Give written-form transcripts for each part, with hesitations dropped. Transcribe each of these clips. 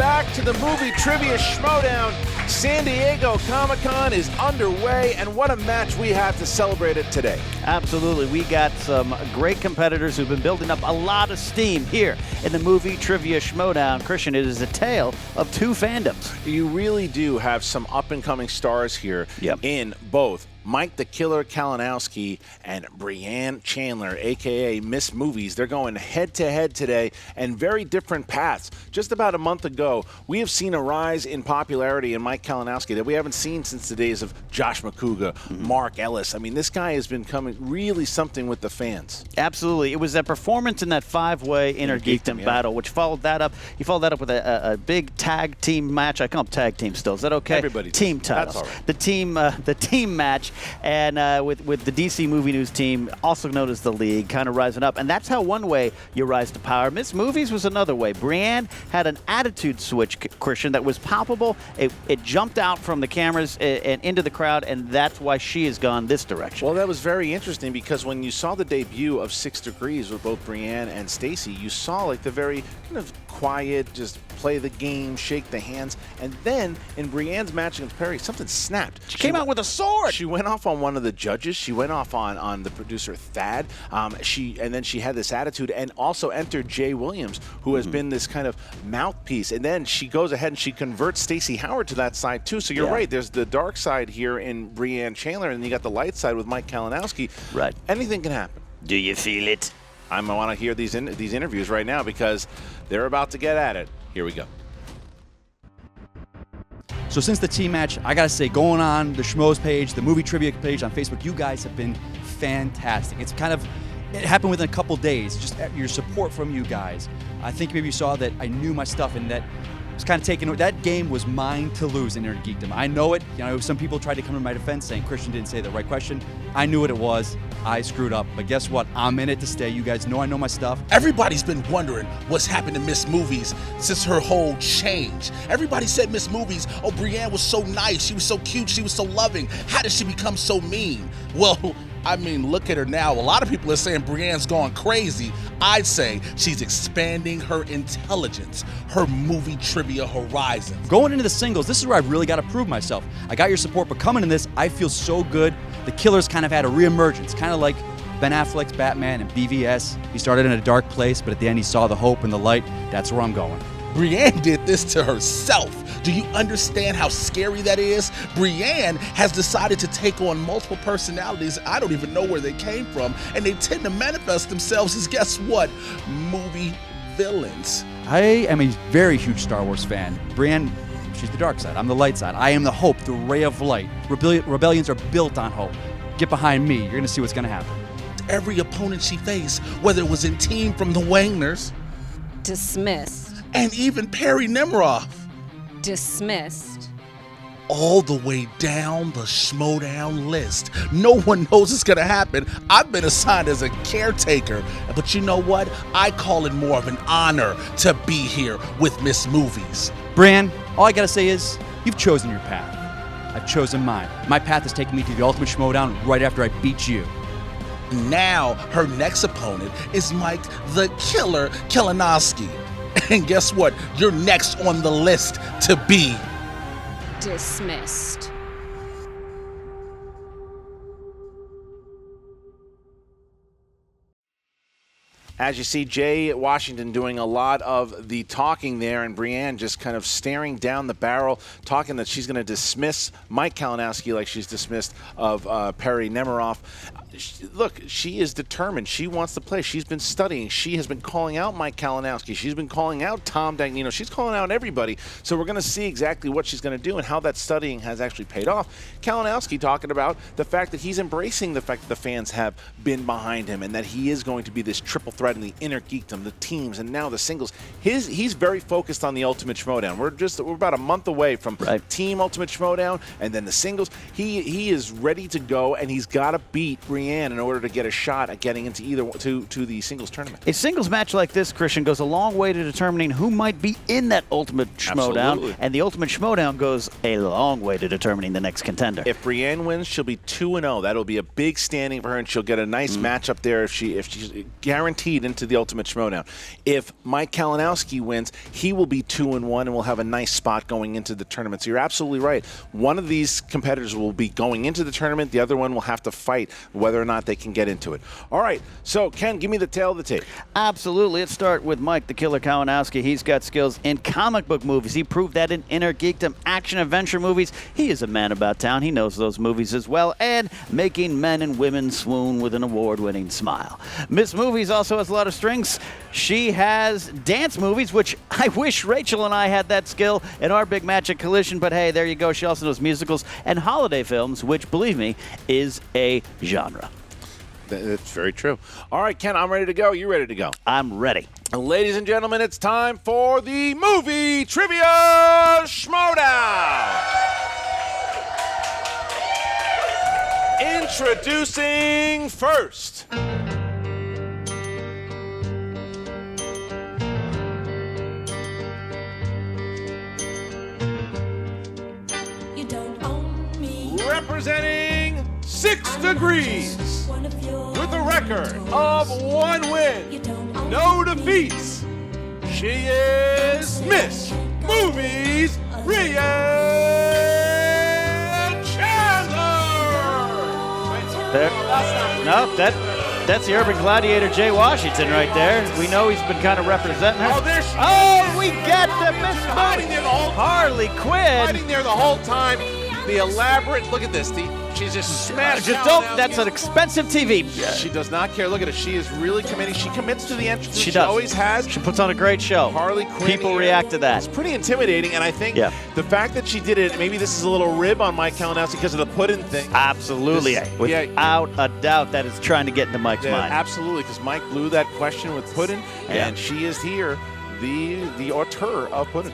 back to the Movie Trivia Schmoedown. San Diego Comic-Con is underway, and what a match we have to celebrate it today. Absolutely. We got some great competitors who've been building up a lot of steam here in the Movie Trivia Schmoedown. Christian, it is a tale of two fandoms. You really do have some up-and-coming stars here in both Mike the Killer Kalinowski and Brianne Chandler, a.k.a. Miss Movies. They're going head-to-head today, and very different paths. Just about a month ago, we have seen a rise in popularity in Mike Kalinowski that we haven't seen since the days of Josh McCouga, Mark Ellis. I mean, this guy has been coming really something with the fans. Absolutely. It was that performance in that five-way Inner Geekdom battle, which followed that up. He followed that up with a big tag team match. I call them tag team still. Is that okay? Everybody does. Team titles. That's all right. The team match. And with the DC Movie News team, also known as the League, kind of rising up. And that's how one way you rise to power. Miss Movies was another way. Brianne had an attitude switch, Christian, that was palpable. It jumped out from the cameras and into the crowd, and that's why she has gone this direction. Well, that was very interesting because when you saw the debut of 6 Degrees with both Brianne and Stacy, you saw like the very kind of quiet, just play the game, shake the hands. And then in Brianne's match against Perry, something snapped. She came out with a sword. She went off on one of the judges. She went off on the producer Thad. And then she had this attitude, and also entered Jay Williams, who has been this kind of mouthpiece. And then she goes ahead and she converts Stacey Howard to that side too. So you're right. There's the dark side here in Brianne Chandler, and you got the light side with Mike Kalinowski. Right. Anything can happen. Do you feel it? I want to hear these interviews right now because they're about to get at it. Here we go. So since the team match, I gotta say, going on the Schmoes page, the Movie Trivia page on Facebook, you guys have been fantastic. It happened within a couple days, just your support from you guys. I think maybe you saw that I knew my stuff and that was kind of taken. That game was mine to lose in Inner Geekdom. I know it. You know, some people tried to come to my defense saying Christian didn't say the right question. I knew what it was. I screwed up. But guess what? I'm in it to stay. You guys know I know my stuff. Everybody's been wondering what's happened to Miss Movies since her whole change. Everybody said Miss Movies, oh, Brianne was so nice. She was so cute. She was so loving. How did she become so mean? Well, I mean, look at her now. A lot of people are saying Brianne's gone crazy. I'd say she's expanding her intelligence, her movie trivia horizons. Going into the singles, this is where I really got to prove myself. I got your support, but coming in this, I feel so good. The Killer's kind of had a reemergence, kind of like Ben Affleck's Batman and BVS. He started in a dark place, but at the end he saw the hope and the light. That's where I'm going. Brianne did this to herself. Do you understand how scary that is? Brianne has decided to take on multiple personalities. I don't even know where they came from, and they tend to manifest themselves as, guess what? Movie villains. I am a very huge Star Wars fan. Brianne, she's the dark side. I'm the light side. I am the hope, the ray of light. Rebellions are built on hope. Get behind me. You're going to see what's going to happen. Every opponent she faced, whether it was in team from the Wagners, dismissed. And even Perry Nemiroff, dismissed. All the way down the Schmoedown list. No one knows it's gonna happen. I've been assigned as a caretaker, but you know what? I call it more of an honor to be here with Miss Movies. Brianne, all I gotta say is, you've chosen your path. I've chosen mine. My path has taken me to the Ultimate Schmoedown right after I beat you. Now, her next opponent is Mike the Killer Kalinowski. And guess what? You're next on the list to be dismissed. As you see, Jay Washington doing a lot of the talking there, and Brianne just kind of staring down the barrel, talking that she's going to dismiss Mike Kalinowski like she's dismissed of Perry Nemiroff. Look, she is determined. She wants to play. She's been studying. She has been calling out Mike Kalinowski. She's been calling out Tom Dagnino. She's calling out everybody. So we're going to see exactly what she's going to do and how that studying has actually paid off. Kalinowski talking about the fact that he's embracing the fact that the fans have been behind him and that he is going to be this triple threat in the Inner Geekdom, the teams, and now the singles. He's very focused on the Ultimate Schmoedown. We're about a month away from Team Ultimate Schmoedown and then the singles. He is ready to go, and he's got to beat Brianne Brianne in order to get a shot at getting into either to the singles tournament. A singles match like this, Christian, goes a long way to determining who might be in that Ultimate Schmoedown. Absolutely. And the Ultimate Schmoedown goes a long way to determining the next contender. If Brianne wins, she'll be 2-0. That'll be a big standing for her, and she'll get a nice matchup there if she's guaranteed into the Ultimate Schmoedown. If Mike Kalinowski wins, he will be 2-1 and will have a nice spot going into the tournament. So you're absolutely right. One of these competitors will be going into the tournament. The other one will have to fight whether or not they can get into it. All right. So, Ken, give me the tail of the tape. Absolutely. Let's start with Mike the Killer Kalinowski. He's got skills in comic book movies. He proved that in Inner Geekdom action-adventure movies. He is a man about town. He knows those movies as well. And making men and women swoon with an award-winning smile. Miss Movies also has a lot of strengths. She has dance movies, which I wish Rachel and I had that skill in our big match at Collision. But hey, there you go. She also knows musicals and holiday films, which, believe me, is a genre. That's very true. All right, Ken, I'm ready to go. You ready to go? I'm ready. Ladies and gentlemen, it's time for the Movie Trivia Schmoedown. Introducing first. You don't own me. Representing 6 Degrees with a record of 1 win, no defeats. She is Miss Movies, Brianne Chandler. There. Nope, that's the Urban Gladiator Jay Washington right there. We know he's been kind of representing her. Oh, there she is. Oh, we get the Miss Hiding there the whole time. Harley Quinn. Hiding there the whole time. The elaborate, look at this. She's just smashed Just out don't. now. That's an expensive TV. She does not care. Look at her. She is really committing. She commits to the entrance. She does. Always has. She puts on a great show. Harley Quinn. People react to that. It's pretty intimidating, and I think Yeah. the fact that she did it, maybe this is a little rib on Mike Kalinowski because of the pudding thing. Absolutely. This- Without a doubt, that is trying to get into Mike's Yeah, mind. absolutely, because Mike blew that question with pudding, Yeah. and she is here, the auteur of pudding.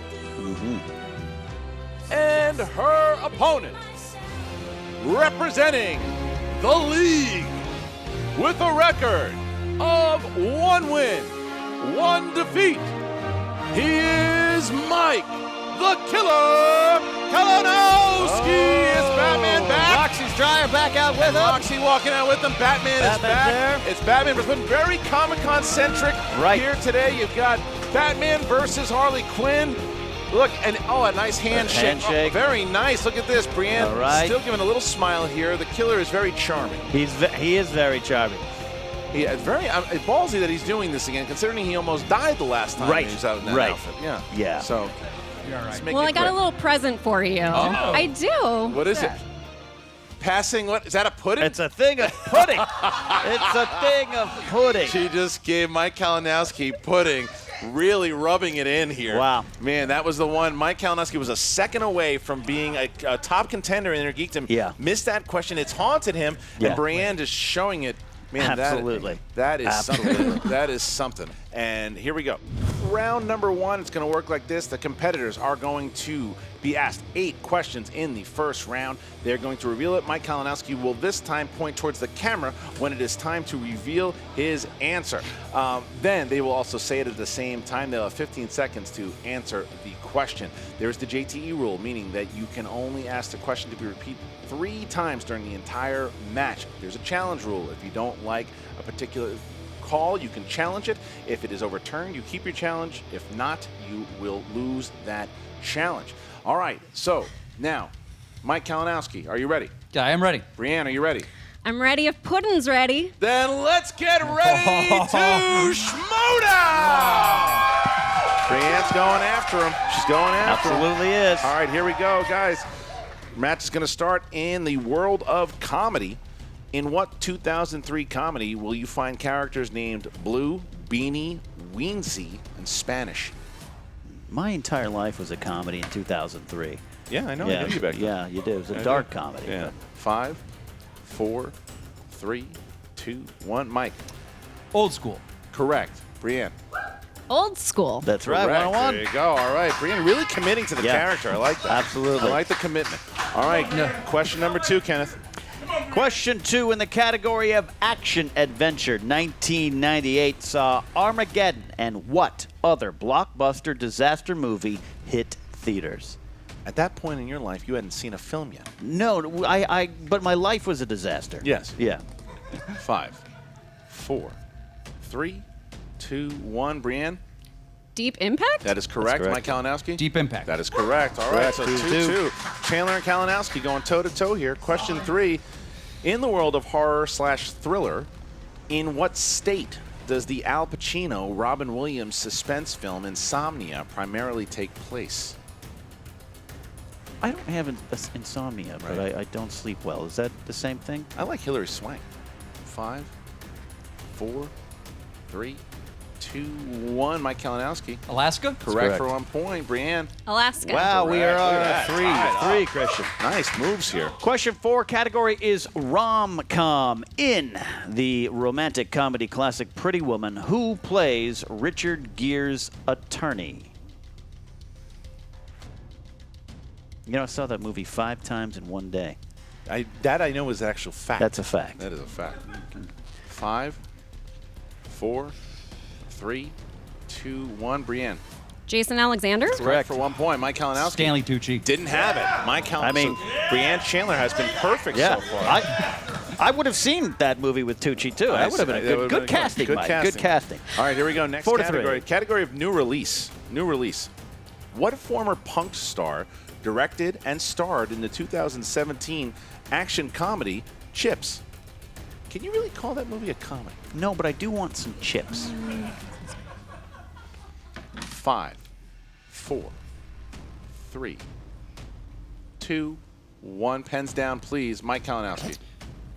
And her opponent, representing the league with a record of 1 win, 1 defeat. He is Mike, the Killer Kalinowski. Is Batman back? Roxy's dryer back out with him. Roxy walking out with them. Batman is Batman's back. there. It's Batman. It's been very Comic-Con centric Right. here today. You've got Batman versus Harley Quinn. Look, and a nice handshake. handshake. Oh, very nice. Look at this. Brianne All right. still giving a little smile here. The Killer is very charming. He is very charming. It's very ballsy that he's doing this again, considering he almost died the last time Right. he was out in that Right. outfit. Yeah. Yeah. So, let's make Well, it I got quick. a little present for you. Uh-oh. I do. What is it? Passing, what? Is that a pudding? It's a thing of pudding. It's a thing of pudding. She just gave Mike Kalinowski pudding, really rubbing it in here. Wow. Man, that was the one. Mike Kalinowski was a second away from being a top contender in Inner Geekdom. Yeah. Missed that question. It's haunted him. Yeah. And Brianne just showing it. Man, Absolutely. That is Absolutely. something. That is something. And here we go. Round number 1, it's going to work like this. The competitors are going to be asked 8 questions in the first round. They're going to reveal it. Mike Kalinowski will this time point towards the camera when it is time to reveal his answer. Then they will also say it at the same time. They'll have 15 seconds to answer the question. There's the JTE rule, meaning that you can only ask the question to be repeated 3 times during the entire match. There's a challenge rule. If you don't like a particular call, you can challenge it. If it is overturned, you keep your challenge. If not, you will lose that challenge. All right, so now, Mike Kalinowski, are you ready? Yeah, I am ready. Brianne, are you ready? I'm ready if pudding's ready. Then let's get ready to Schmoedown! Brianne's going after him. She's going after him. Absolutely is. All right, here we go, guys. Match is going to start in the world of comedy. In what 2003 comedy will you find characters named Blue, Beanie, Weensy, and Spanish? My entire life was a comedy in 2003. Yeah, I know. I knew you back then. Yeah, you did. It was a I dark did. comedy. Yeah. 5, 4, 3, 2, 1. Mike. Old school. Correct. Brianne. Old school. That's right. Correct. 101. There you go. All right. Brianne really committing to the Yeah. character. I like that. Absolutely. I like the commitment. All right. Question number 2, Kenneth. Question 2 in the category of action adventure. 1998 saw Armageddon, and what other blockbuster disaster movie hit theaters? At that point in your life, you hadn't seen a film yet. No, but my life was a disaster. Yes. Yeah. 5, 4, 3, 2, 1. Brianne? Deep Impact? That is correct. correct. Mike Kalinowski? Deep Impact. That is correct. All right, so 2-2. Chandler and Kalinowski going toe-to-toe here. Question 3. In the world of horror/thriller, in what state does the Al Pacino, Robin Williams suspense film Insomnia primarily take place? I don't have insomnia, but Right. I don't sleep well. Is that the same thing? I like Hilary Swank. 5, 4, 3, 2, 1. Mike Kalinowski. Alaska? Correct for 1 point. Brianne. Alaska. Wow, we are Correct. Look on at a that. three, Christian. Nice moves here. Question 4 category is rom-com. In the romantic comedy classic Pretty Woman, who plays Richard Gere's attorney? You know, I saw that movie 5 times in one day. That I know is actual fact. That's a fact. That is a fact. 5, 4, 3, 2, 1. Brianne. Jason Alexander? Correct for 1 point. Mike Kalinowski. Stanley Tucci. Didn't have it. Mike Kalinowski. I mean- Brianne Chandler has been perfect Yeah, so far. I would have seen that movie with Tucci too. That would have been a That would've good been casting, good Mike. casting. Good casting. All right, here we go. Next 4 to category. 3. Category of new release. New release. What former punk star directed and starred in the 2017 action comedy Chips? Can you really call that movie a comedy? No, but I do want some chips. 5, 4, 3, 2, 1. Pens down, please. Mike Kalinowski.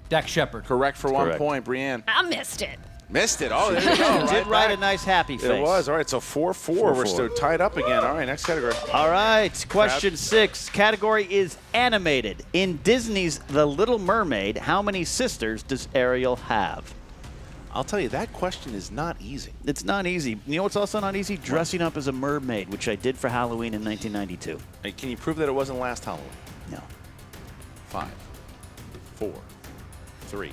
Dak Shepard. Correct for 1 Correct. point. Brianne. I missed it. Missed it. Oh, there you go. Did Right write back. a nice happy face. It was. All right, so 4-4. We're 4-4. still tied up again. All right, next category. All right, question 6. Category is animated. In Disney's The Little Mermaid, how many sisters does Ariel have? I'll tell you, that question is not easy. It's not easy. You know what's also not easy? Dressing up as a mermaid, which I did for Halloween in 1992. Hey, can you prove that it wasn't last Halloween? No. 5, 4, 3,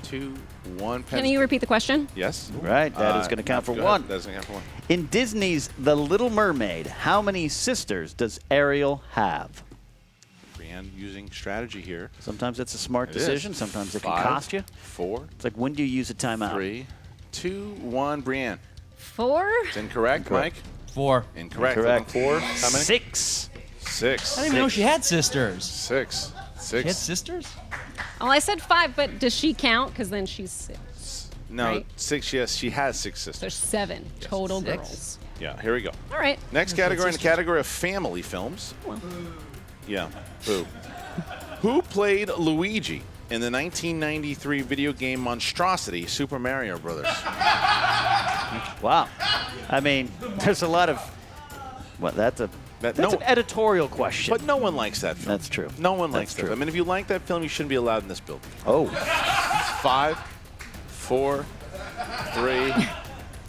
2, 1. Can you repeat the question? Yes. Right, that is going to count for go 1. ahead. That is going to count for 1. In Disney's The Little Mermaid, how many sisters does Ariel have? Brianne using strategy here. Sometimes it's a smart It is. decision. Sometimes it can 5, cost you. 4, It's like, when do you use a timeout? 3, 2, 1. Brianne. 4? It's incorrect. Mike. 4. Incorrect. Correct. 4. How many? 6. 6. I didn't even know she had sisters. 6. She had 6. sisters? Oh, I said 5, but does she count? Because then she's 6. No, right? 6. Yes, she has 6 There's sisters. 7 total 6. girls. Yeah, here we go. All right. Next category in the category of family films. Yeah, boo. Who played Luigi in the 1993 video game monstrosity Super Mario Brothers? Wow. I mean, there's a lot of. Well, that's an editorial question. But no one likes that film. That's true. No one That's likes that. true. I mean, if you like that film, you shouldn't be allowed in this building. Oh. 5, 4, 3,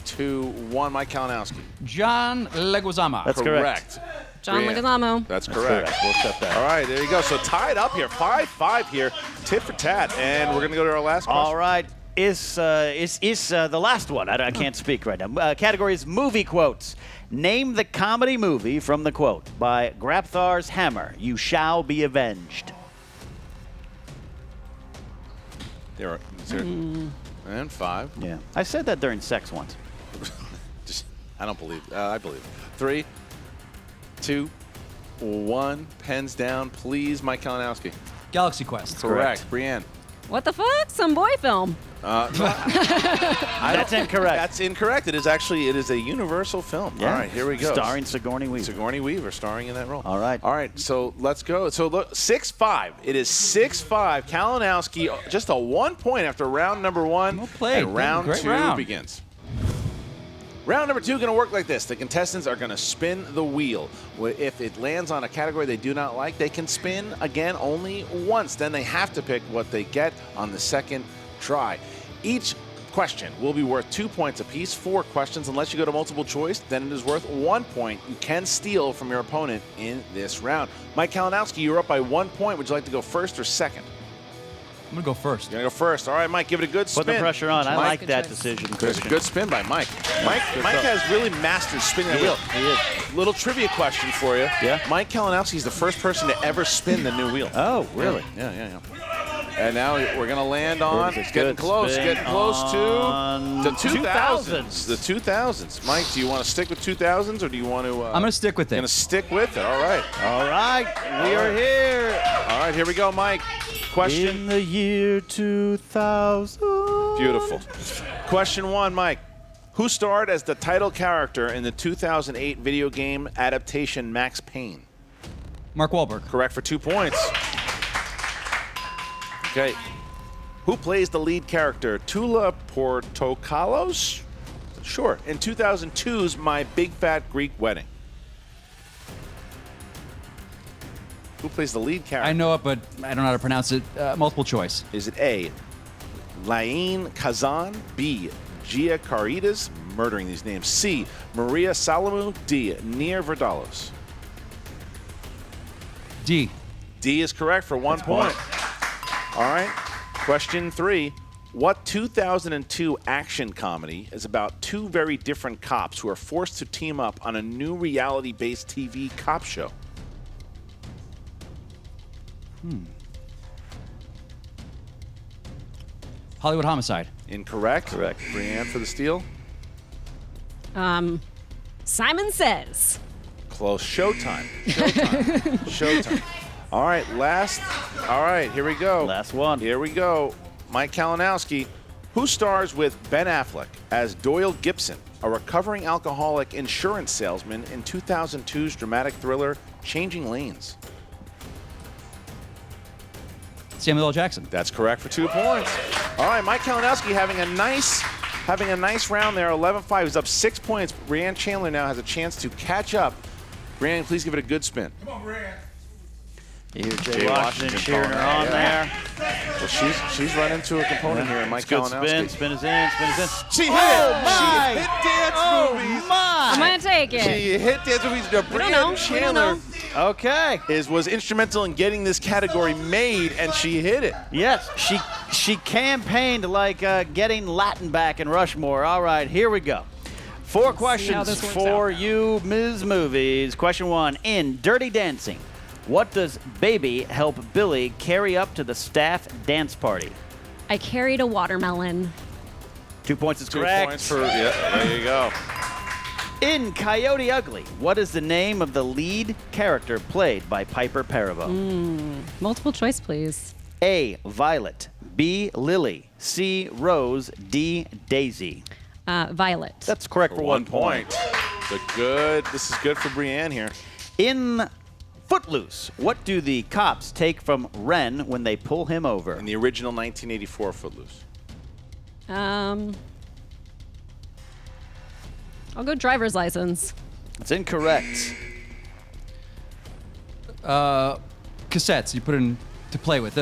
2, 1. Mike Kalinowski. John Leguizamo. That's correct. John Brianne. Leguizamo. That's correct. We'll accept that. All right, there you go. So tied up here, 5-5 here, tit for tat, and we're gonna go to our last question. All right. Is the last one. I can't speak right now. Category is movie quotes. Name the comedy movie from the quote by Grabthar's Hammer. You shall be avenged. There are, and 5. Yeah. I said that during sex once. Just, I don't believe. I believe it. 3, 2, 1. Pens down, please. Mike Kalinowski. Galaxy Quest. Correct. Brianne. What the fuck? Some boy film. That's incorrect. That's incorrect. It is a Universal film. Yeah. All right, here we go. Starring Sigourney Weaver. Sigourney Weaver starring in that role. All right. All right, so let's go. So look, 6-5. It is 6-5. Kalinowski, just a 1 point after round number 1. Well played. And round Great 2 round. begins. Round number 2 going to work like this. The contestants are going to spin the wheel. If it lands on a category they do not like, they can spin again only once. Then they have to pick what they get on the second try. Each question will be worth 2 points apiece. 4 questions. Unless you go to multiple choice, then it is worth 1 point. You can steal from your opponent in this round. Mike Kalinowski, you're up by 1 point. Would you like to go first or second? I'm going to go first. You're going to go first. All right, Mike, give it a good spin. Put the pressure on. I Mike, like Good that choice. decision, There's a Christian. good spin by Mike. Mike has really mastered spinning the wheel. He is. Little trivia question for you. Yeah. Mike Kalinowski is the first person to ever spin the new wheel. Oh, really? Yeah. And now we're going to land on, Good it's getting close, spin getting close to on the 2000s. 2000s. The 2000s. Mike, do you want to stick with 2000s or do you want to? I'm going to stick with it. Going to stick with it. All right. All right, we are here. All right, here we go, Mike. Question. In the year 2000. Beautiful. Question 1, Mike. Who starred as the title character in the 2008 video game adaptation Max Payne? Mark Wahlberg. Correct for 2 points. Okay. Who plays the lead character, Tula Portokalos? Sure. In 2002's My Big Fat Greek Wedding. Who plays the lead character? I know it, but I don't know how to pronounce it. Multiple choice. Is it A, Laine Kazan, B, Gia Caritas, murdering these names, C, Maria Salamu, D, Nir Verdalos? D. D is correct for 1 point. All right. Question 3. What 2002 action comedy is about two very different cops who are forced to team up on a new reality-based TV cop show? Hollywood Homicide. Incorrect. Correct. Brianne for the steal. Simon Says. Close. Showtime. Showtime. Showtime. All right, all right, here we go. Last one. Here we go. Mike Kalinowski, who stars with Ben Affleck as Doyle Gibson, a recovering alcoholic insurance salesman in 2002's dramatic thriller Changing Lanes? Samuel L. Jackson. That's correct for 2 points. All right, Mike Kalinowski having a nice round there. 11-5. He's up 6 points. Brianne Chandler now has a chance to catch up. Brianne, please give it a good spin. Come on, Brianne. You hear Jay Jay Washington cheering her on there. Well, she's run into a component here, Mike Good Kalinowski. spin. Spin is in. Spin is in. She hit my. it. She hit dance movies. I'm going to take it. She hit dance movies. don't know. Brianne We Chandler don't know. Okay. was instrumental in getting this category made, and she hit it. Yes, she campaigned like getting Latin back in Rushmore. All right, here we go. 4 how questions this works for out. you, Ms. Movies. Question 1. In Dirty Dancing, what does Baby help Billy carry up to the staff dance party? I carried a watermelon. 2 points is 2 correct. points for, yeah, there you go. In Coyote Ugly, what is the name of the lead character played by Piper Perabo? Multiple choice, please. A. Violet. B. Lily. C. Rose. D. Daisy. Violet. That's correct for 1 point. This is good for Brianne here. In Footloose, what do the cops take from Ren when they pull him over? In the original 1984 Footloose. I'll go driver's license. That's incorrect. Cassettes you put in to play with.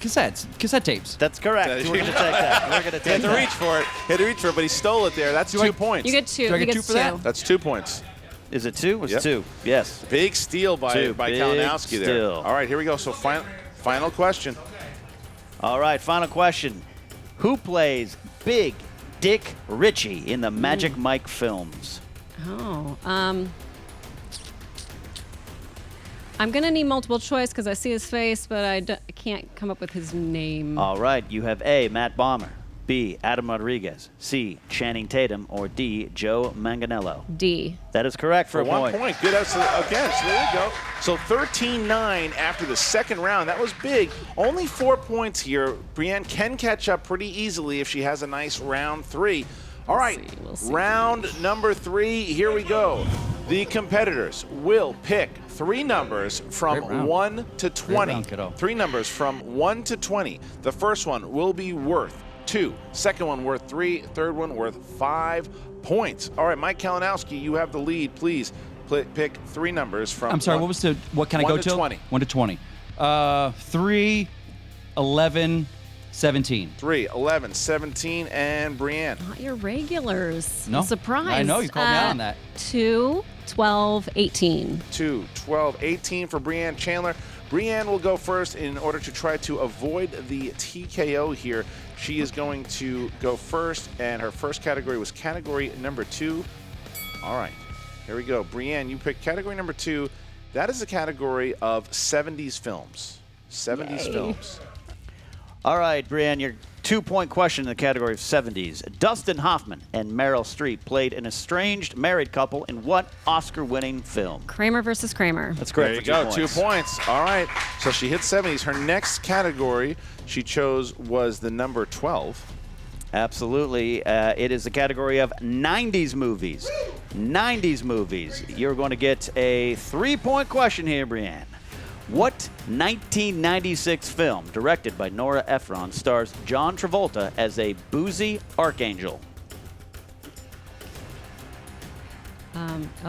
Cassette tapes. That's correct. We're going to take that. We're going to He had take to that. reach for it. He had to reach for it, but he stole it there. That's 2 points. You get 2. Do I You get get 2 for that? That's 2 points. Is it 2? It's Yep. 2. Yes. Big steal by Big Kalinowski there. steal. All right, here we go. So final question. All right, final question. Who plays Big Dick Ritchie in the Magic Mike films? Oh. I'm going to need multiple choice because I see his face, but I can't come up with his name. All right, you have A. Matt Bomber, B. Adam Rodriguez, C. Channing Tatum, or D. Joe Manganiello. D. That is correct for a 1 point. point. Good. Again, so there you go. So 13-9 after the second round. That was big. Only 4 points here. Brianne can catch up pretty easily if she has a nice round 3. All right, We'll see. round number 3. Here we go. The competitors will pick 3 numbers from Great round. 1 to 20. round, kiddo. 3 numbers from 1 to 20. The first one will be worth 2. Second one worth 3. Third one worth 5 points. All right, Mike Kalinowski, you have the lead. Please pick 3 numbers from. I'm sorry, what can I 1 go to till? 20. 1 to 20. 3, 11, 17. 3, 11, 17, and Brianne. Not your regulars. No. Surprise. I know, you called me out on that. 2, 12, 18. 2, 12, 18 for Brianne Chandler. Brianne will go first in order to try to avoid the TKO here. She is going to go first, and her first category was category number 2. All right, here we go. Brianne, you picked category number 2. That is a category of 70s films. 70s films. All right, Brianne, your 2-point question in the category of 70s. Dustin Hoffman and Meryl Streep played an estranged married couple in what Oscar-winning film? Kramer versus Kramer. That's correct. There you for go, 2 2 points. All right, so she hit 70s. Her next category she chose was the number 12. Absolutely. It is the category of 90s movies. 90s movies. You're going to get a 3-point question here, Brianne. What 1996 film, directed by Nora Ephron, stars John Travolta as a boozy archangel?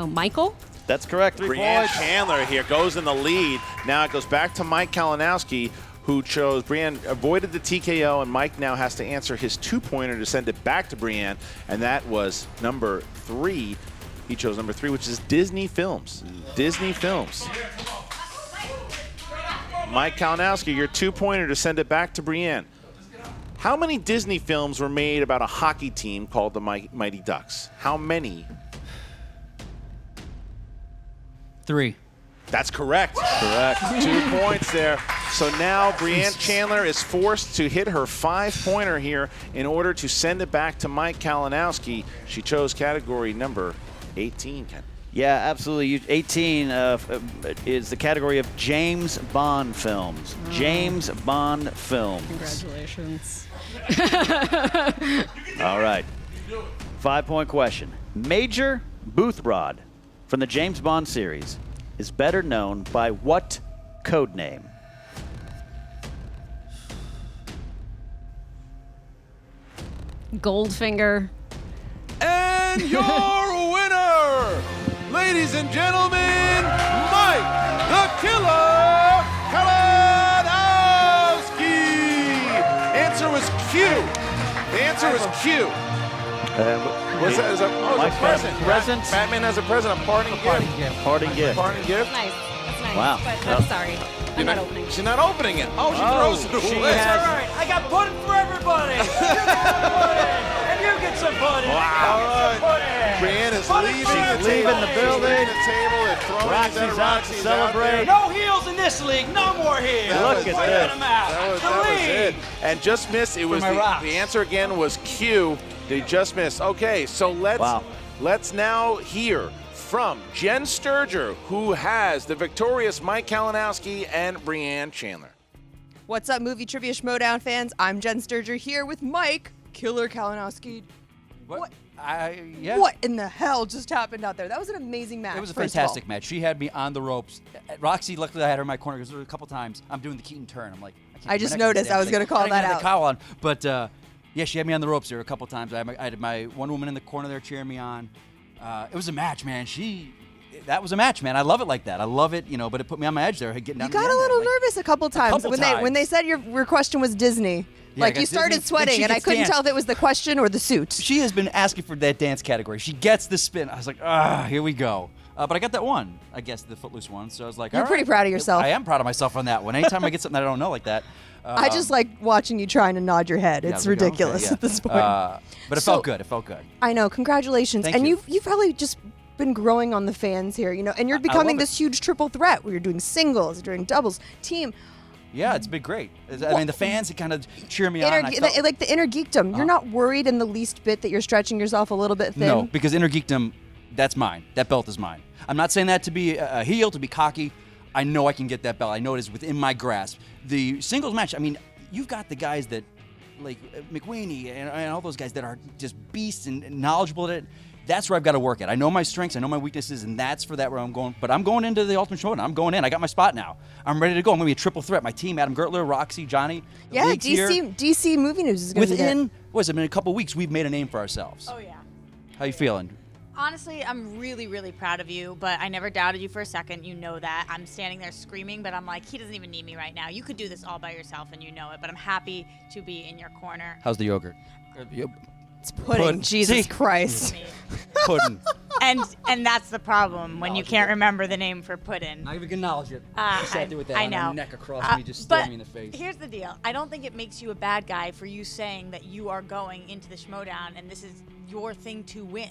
Michael? That's correct. 3 Brianne points. Chandler here goes in the lead. Now it goes back to Mike Kalinowski, who chose Brianne, avoided the TKO, and Mike now has to answer his 2-pointer to send it back to Brianne, and that was number 3. He chose number 3, which is Disney films. Disney films. Mike Kalinowski, your 2-pointer to send it back to Brianne. How many Disney films were made about a hockey team called the Mighty Ducks? How many? 3. That's correct. Correct. 2 points there. So now Brianne Chandler is forced to hit her 5-pointer here in order to send it back to Mike Kalinowski. She chose category number 18, Ken. Yeah, absolutely. 18 is the category of James Bond films. James Bond films. Congratulations. All right. 5-point question. Major Boothrod from the James Bond series is better known by what code name? Goldfinger. And your winner, ladies and gentlemen, Mike the Killer Kalinowski. Answer was Q. The answer was Q. What's that? Is a present. Present. Batman has a present. A parting gift. Parting gift. Parting gift. Nice. That's nice. Wow. But I'm sorry. I'm not opening. She's not opening it. Oh, she throws it she away. has- All right, I got pudding for everybody. You get pudding, and you get some pudding. Wow. And you get some pudding. Brianne is Pudding leaving for the everybody. table. the building. She's leaving the table and throwing Roxy's it at out to Roxy's celebrate. No heels in this league. No more heels. Look at Point this. them out. That was The it. lead. And just missed. It was my rocks. the answer again was Q. They just missed. Okay, so let's now hear from Jen Sturger, who has the victorious Mike Kalinowski and Brianne Chandler. What's up, Movie Trivia Schmoedown fans? I'm Jen Sturger here with Mike, Killer Kalinowski. What? Yeah. What in the hell just happened out there? That was an amazing match. It was a first of all. fantastic match. She had me on the ropes. Roxy, luckily I had her in my corner because there were a couple times I'm doing the Keaton turn. I'm like, I just noticed. I was gonna call that out. The cowl on. But yeah, she had me on the ropes there a couple times. I had my one woman in the corner there cheering me on. It was a match, man. That was a match, man. I love it like that. I love it, but it put me on my edge there. Getting down You to the got a end little there. Like, nervous a couple times couple when they said your question was Disney. Yeah, Like I got you started Disney, then sweating, she and I gets couldn't dance. tell if it was the question or the suit. She has been asking for that dance category. She gets the spin. I was like, here we go. But I got that one, I guess, the Footloose one. So I was like, You're all pretty right. proud of yourself. I am proud of myself on that one. Anytime I get something that I don't know like that. I just like watching you trying to nod your head. It's there we go. ridiculous Okay, yeah. at this point. But it So- felt good. It felt good. I know. Congratulations. Thank and you. you've probably just been growing on the fans here, and you're I becoming love it. this huge triple threat where you're doing singles, you're doing doubles, team. Yeah, it's been great. I mean, the fans kind of cheer me on. I felt- Like the inner geekdom. You're not worried in the least bit that you're stretching yourself a little bit thin. No, because Inner Geekdom, that's mine. That belt is mine. I'm not saying that to be a heel, to be cocky. I know I can get that belt. I know it is within my grasp. The singles match, I mean, you've got the guys that, like McWaney and all those guys that are just beasts and knowledgeable at it. That's where I've got to work at. I know my strengths, I know my weaknesses, and that's for that where I'm going. But I'm going into the Ultimate Schmoedown. I'm going in. I got my spot now. I'm ready to go. I'm going to be a triple threat. My team, Adam Gertler, Roxy, Johnny. the Yeah, league's here. DC Movie News is going to be there. Within, what is it, in a couple weeks, we've made a name for ourselves. Oh, yeah. How you feeling? Honestly, I'm really, really proud of you, but I never doubted you for a second. You know that. I'm standing there screaming, but I'm like, he doesn't even need me right now. You could do this all by yourself, and you know it, but I'm happy to be in your corner. How's the yogurt? It's pudding. Pudding. Jesus See? Christ. Pudding. and that's the problem when you can't remember the name for Puddin. Not even acknowledge it. I Sat there with that I on know. her neck across me, just staring me in the face. Here's the deal. I don't think it makes you a bad guy for you saying that you are going into the Schmoedown and this is your thing to win.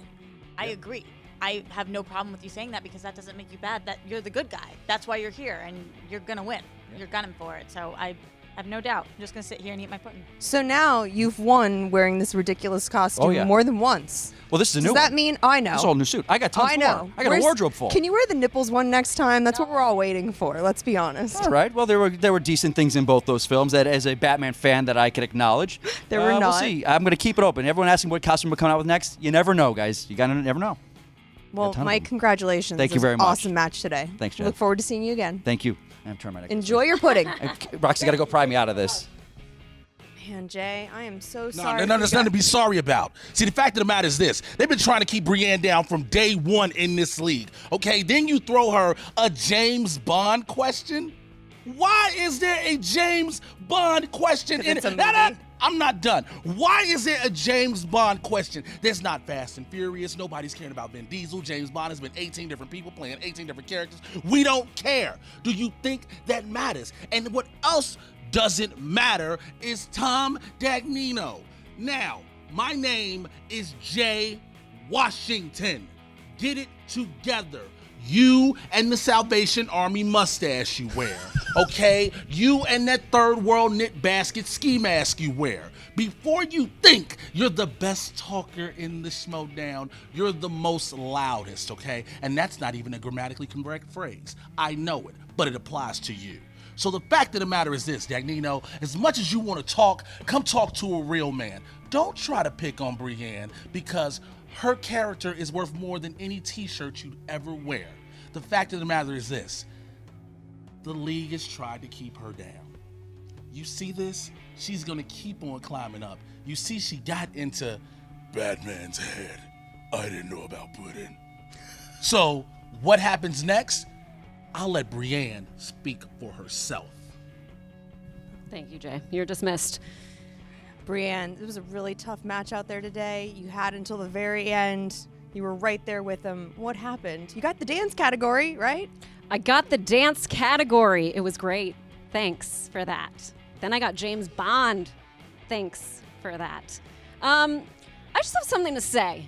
I agree. I have no problem with you saying that because that doesn't make you bad. That you're the good guy. That's why you're here and you're gonna win. You're gunning for it. So I have no doubt. I'm just gonna sit here and eat my pudding. So now you've won wearing this ridiculous costume more than once. Well, this is a new Does one. that mean I know? This is all new suit. I got tons I more. know. I got a wardrobe full. Can you wear the nipples one next time? That's what we're all waiting for. Let's be honest. All right. Well, there were decent things in both those films that, as a Batman fan, that I can acknowledge. There were not. We'll see. I'm going to keep it open. Everyone asking what costume we're coming out with next. You never know, guys. You gotta never know. Well, ton of Mike, them. congratulations. Thank you It was very an much. Awesome match today. Thanks, Jen. Look forward to seeing you again. Thank you. I'm turning my neck. Enjoy your pudding. Roxy, got to go pry me out of this. Man, Jay, I am so No, sorry. there's nothing to be sorry about. See, the fact of the matter is this. They've been trying to keep Brianne down from day one in this league. Okay, then you throw her a James Bond question? Why is there a James Bond question in it's a it? movie. I'm not done. Why is there a James Bond question? There's not Fast and Furious. Nobody's caring about Vin Diesel. James Bond has been 18 different people playing 18 different characters. We don't care. Do you think that matters? And what else doesn't matter is Tom Dagnino. Now, my name is Jay Washington. Get it together. You and the Salvation Army mustache you wear, okay? You and that third world knit basket ski mask you wear. Before you think you're the best talker in the Schmoedown, you're the most loudest, okay? And that's not even a grammatically correct phrase. I know it, but it applies to you. So the fact of the matter is this, Dagnino, as much as you want to talk, come talk to a real man. Don't try to pick on Brianne because her character is worth more than any t-shirt you'd ever wear. The fact of the matter is this, the league has tried to keep her down. You see this? She's gonna keep on climbing up. You see she got into Batman's head. I didn't know about Puddin'. So what happens next? I'll let Brianne speak for herself. Thank you, Jay. You're dismissed. Brianne, it was a really tough match out there today. You had until the very end. You were right there with him. What happened? You got the dance category, right? I got the dance category. It was great. Thanks for that. Then I got James Bond. Thanks for that. I just have something to say.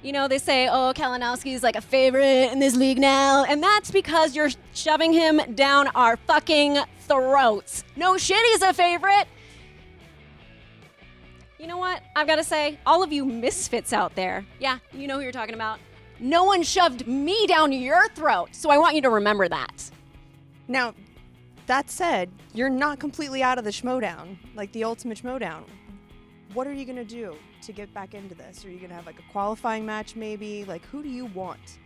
You know, they say, oh, Kalinowski's like a favorite in this league now, and that's because you're shoving him down our fucking throats. No shit, he's a favorite. You know what? I've got to say, all of you misfits out there, yeah, you know who you're talking about. No one shoved me down your throat, so I want you to remember that. Now, that said, you're not completely out of the Schmoedown, like the ultimate Schmoedown. What are you going to do to get back into this? Are you going to have like a qualifying match maybe? Like, who do you want?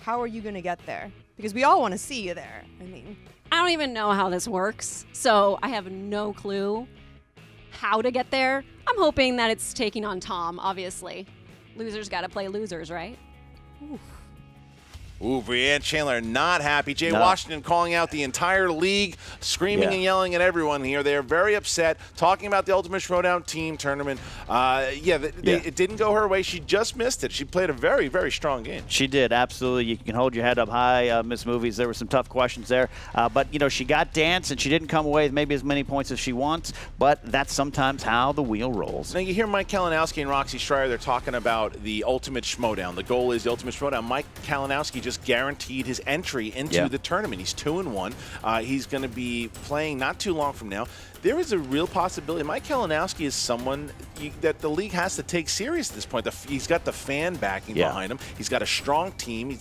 How are you going to get there? Because we all want to see you there. I mean, I don't even know how this works, so I have no clue how to get there. I'm hoping that it's taking on Tom, obviously. Losers got to play losers, right? Ooh, Brianne Chandler not happy. Jay No. Washington calling out the entire league, screaming Yeah. and yelling at everyone here. They are very upset, talking about the Ultimate Schmoedown team tournament. It didn't go her way. She just missed it. She played a very, very strong game. She did, absolutely. You can hold your head up high, Miss Movies. There were some tough questions there. But, you know, she got dance, and she didn't come away with maybe as many points as she wants, but that's sometimes how the wheel rolls. Now, you hear Mike Kalinowski and Roxy Schreier, they're talking about the Ultimate Schmoedown. The goal is the Ultimate Schmoedown. Mike Kalinowski just guaranteed his entry into the tournament. He's 2-1. He's going to be playing not too long from now. There is a real possibility. Mike Kalinowski is someone that the league has to take serious at this point. He's got the fan backing behind him. He's got a strong team.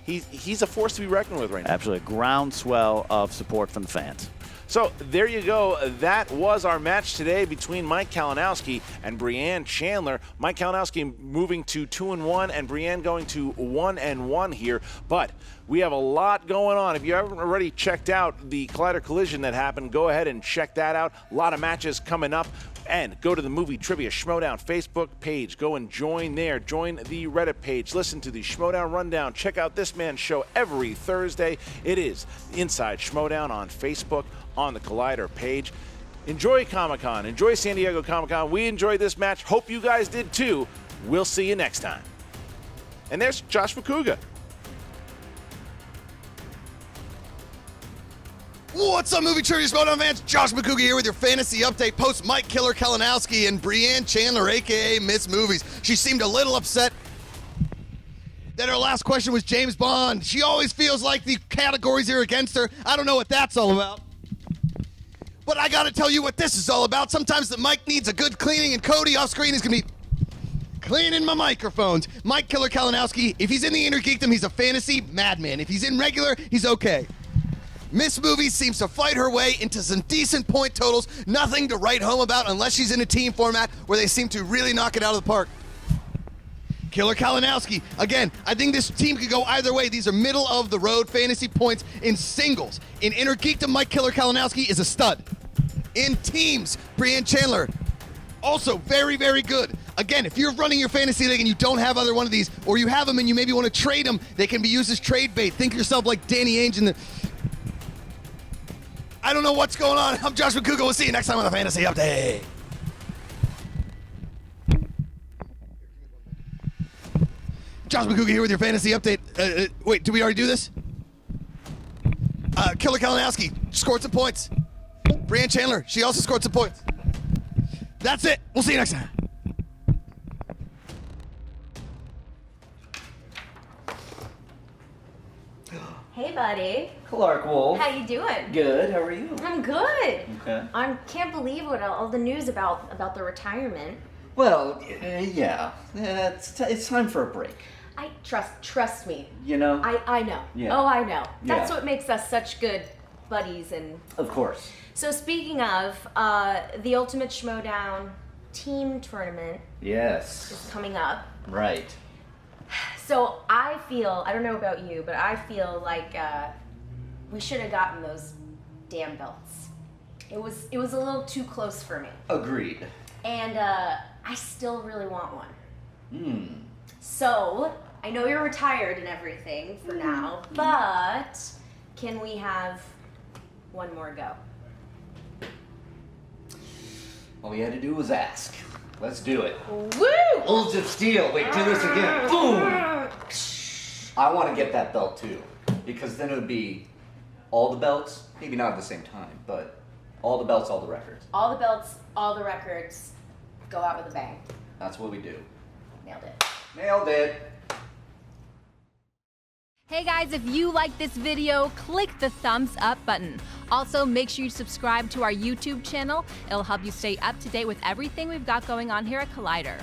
He's a force to be reckoned with right now. Absolutely. Groundswell of support from the fans. So there you go. That was our match today between Mike Kalinowski and Brianne Chandler. Mike Kalinowski moving to 2-1 and Brianne going to 1-1 here. But we have a lot going on. If you haven't already checked out the Collider Collision that happened, go ahead and check that out. A lot of matches coming up. And go to the Movie Trivia Schmoedown Facebook page. Go and join there. Join the Reddit page. Listen to the Schmoedown Rundown. Check out this man's show every Thursday. It is Inside Schmoedown on Facebook on the Collider page. Enjoy Comic-Con. Enjoy San Diego Comic-Con. We enjoyed this match. Hope you guys did too. We'll see you next time. And there's Josh McCouga. What's up, Movie Trivia Schmoedown fans? Josh McCouga here with your fantasy update. Post Mike Killer Kalinowski and Brianne Chandler, a.k.a. Miss Movies. She seemed a little upset that her last question was James Bond. She always feels like the categories are against her. I don't know what that's all about. But I gotta tell you what this is all about. Sometimes the mic needs a good cleaning, and Cody off screen is gonna be cleaning my microphones. Mike Killer Kalinowski, if he's in the Inner Geekdom, he's a fantasy madman. If he's in regular, he's okay. Miss Movies seems to fight her way into some decent point totals. Nothing to write home about unless she's in a team format where they seem to really knock it out of the park. Killer Kalinowski, again, I think this team could go either way. These are middle-of-the-road fantasy points in singles. In Inner Geekdom, Mike Killer Kalinowski is a stud. In teams, Brianne Chandler, also very, very good. Again, if you're running your fantasy league and you don't have either one of these, or you have them and you maybe want to trade them, they can be used as trade bait. Think of yourself like Danny Ainge in the... I don't know what's going on. I'm Josh McCouga. We'll see you next time on the Fantasy Update. Josh McCouga here with your Fantasy Update. Wait, did we already do this? Killer Kalinowski scored some points. Brianne Chandler, she also scored some points. That's it. We'll see you next time. Hey, buddy. Clark Wolf. How you doing? Good. How are you? I'm good. Okay. I can't believe what all the news about the retirement. Well, yeah. It's time for a break. I trust me. You know? I know. Yeah. Oh, I know. That's Yeah. what makes us such good buddies. And Of course. so speaking of, the Ultimate Schmoedown team tournament Yes. is coming up. Right. So I don't know about you, but I feel like we should have gotten those damn belts. It was a little too close for me. Agreed. And I still really want one. So I know you're retired and everything for now, but can we have one more go? All you had to do was ask. Let's do it. Woo! Wolves of Steel. Wait, do this again. Boom! I want to get that belt too, because then it would be all the belts, maybe not at the same time, but all the belts, all the records. All the belts, all the records, go out with a bang. That's what we do. Nailed it. Nailed it. Hey guys, if you like this video, click the thumbs up button. Also, make sure you subscribe to our YouTube channel. It'll help you stay up to date with everything we've got going on here at Collider.